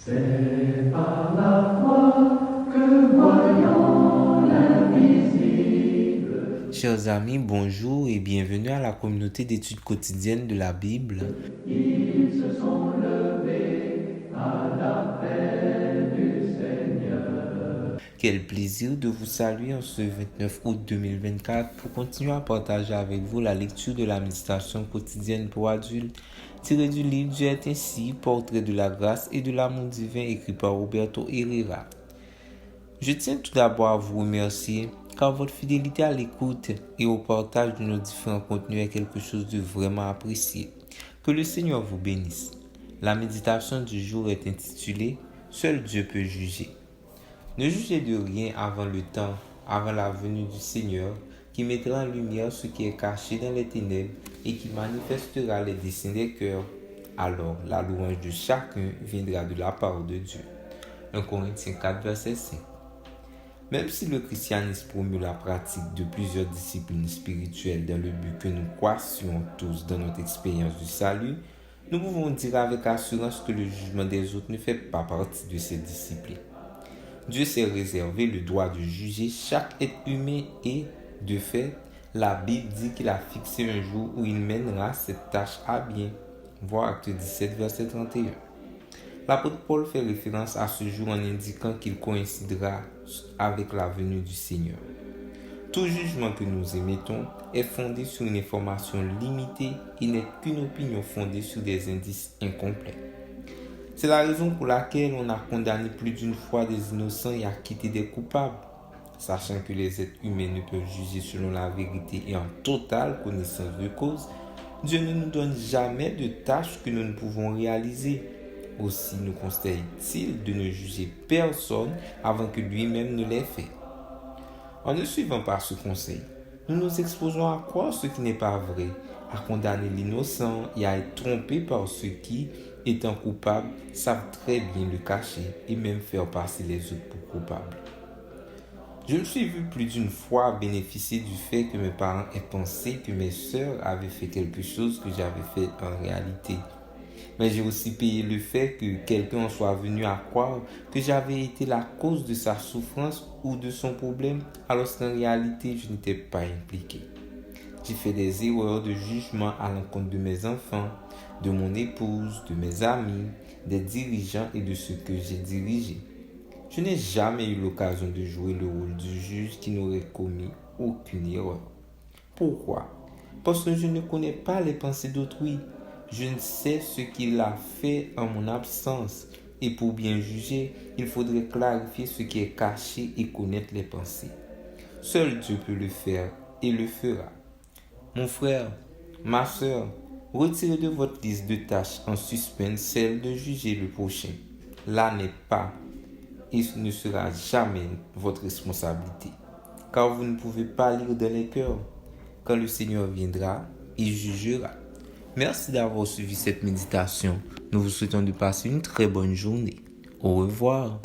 C'est par la foi que voyons l'invisible. Chers amis, bonjour et bienvenue à la communauté d'études quotidiennes de la Bible. Ils se sont levés à l'appel du Seigneur. Quel plaisir de vous saluer en ce 29 août 2024 pour continuer à partager avec vous la lecture de la méditation quotidienne pour adultes tirée du livre Dieu est ainsi, portrait de la grâce et de l'amour divin écrit par Roberto Herrera. Je tiens tout d'abord à vous remercier car votre fidélité à l'écoute et au partage de nos différents contenus est quelque chose de vraiment apprécié. Que le Seigneur vous bénisse. La méditation du jour est intitulée « Seul Dieu peut juger ». Ne jugez de rien avant le temps, avant la venue du Seigneur, qui mettra en lumière ce qui est caché dans les ténèbres et qui manifestera les desseins des cœurs. Alors, la louange de chacun viendra de la part de Dieu. 1 Corinthiens 4, verset 5. Même si le christianisme promeut la pratique de plusieurs disciplines spirituelles dans le but que nous croissions tous dans notre expérience du salut, nous pouvons dire avec assurance que le jugement des autres ne fait pas partie de ces disciplines. Dieu s'est réservé le droit de juger chaque être humain et, de fait, la Bible dit qu'il a fixé un jour où il mènera cette tâche à bien. Voir Acte 17, verset 31. L'apôtre Paul fait référence à ce jour en indiquant qu'il coïncidera avec la venue du Seigneur. Tout jugement que nous émettons est fondé sur une information limitée et n'est qu'une opinion fondée sur des indices incomplets. C'est la raison pour laquelle on a condamné plus d'une fois des innocents et acquitté des coupables. Sachant que les êtres humains ne peuvent juger selon la vérité et en totale connaissance de cause, Dieu ne nous donne jamais de tâches que nous ne pouvons réaliser. Aussi nous conseille-t-il de ne juger personne avant que lui-même ne l'ait fait. En ne suivant pas ce conseil, nous nous exposons à croire ce qui n'est pas vrai, à condamner l'innocent et à être trompés par ceux qui, étant coupables, savent très bien le cacher et même faire passer les autres pour coupables. Je me suis vu plus d'une fois bénéficier du fait que mes parents aient pensé que mes sœurs avaient fait quelque chose que j'avais fait en réalité. Mais j'ai aussi payé le fait que quelqu'un en soit venu à croire que j'avais été la cause de sa souffrance ou de son problème, alors qu'en réalité, je n'étais pas impliqué. J'ai fait des erreurs de jugement à l'encontre de mes enfants, de mon épouse, de mes amis, des dirigeants et de ceux que j'ai dirigés. Je n'ai jamais eu l'occasion de jouer le rôle du juge qui n'aurait commis aucune erreur. Pourquoi? Parce que je ne connais pas les pensées d'autrui. Je ne sais ce qu'il a fait en mon absence. Et pour bien juger, il faudrait clarifier ce qui est caché et connaître les pensées. Seul Dieu peut le faire et le fera. Mon frère, ma sœur, retirez de votre liste de tâches en suspens celle de juger le prochain. Là n'est pas et ce ne sera jamais votre responsabilité, car vous ne pouvez pas lire dans les cœurs. Quand le Seigneur viendra, il jugera. Merci d'avoir suivi cette méditation. Nous vous souhaitons de passer une très bonne journée. Au revoir.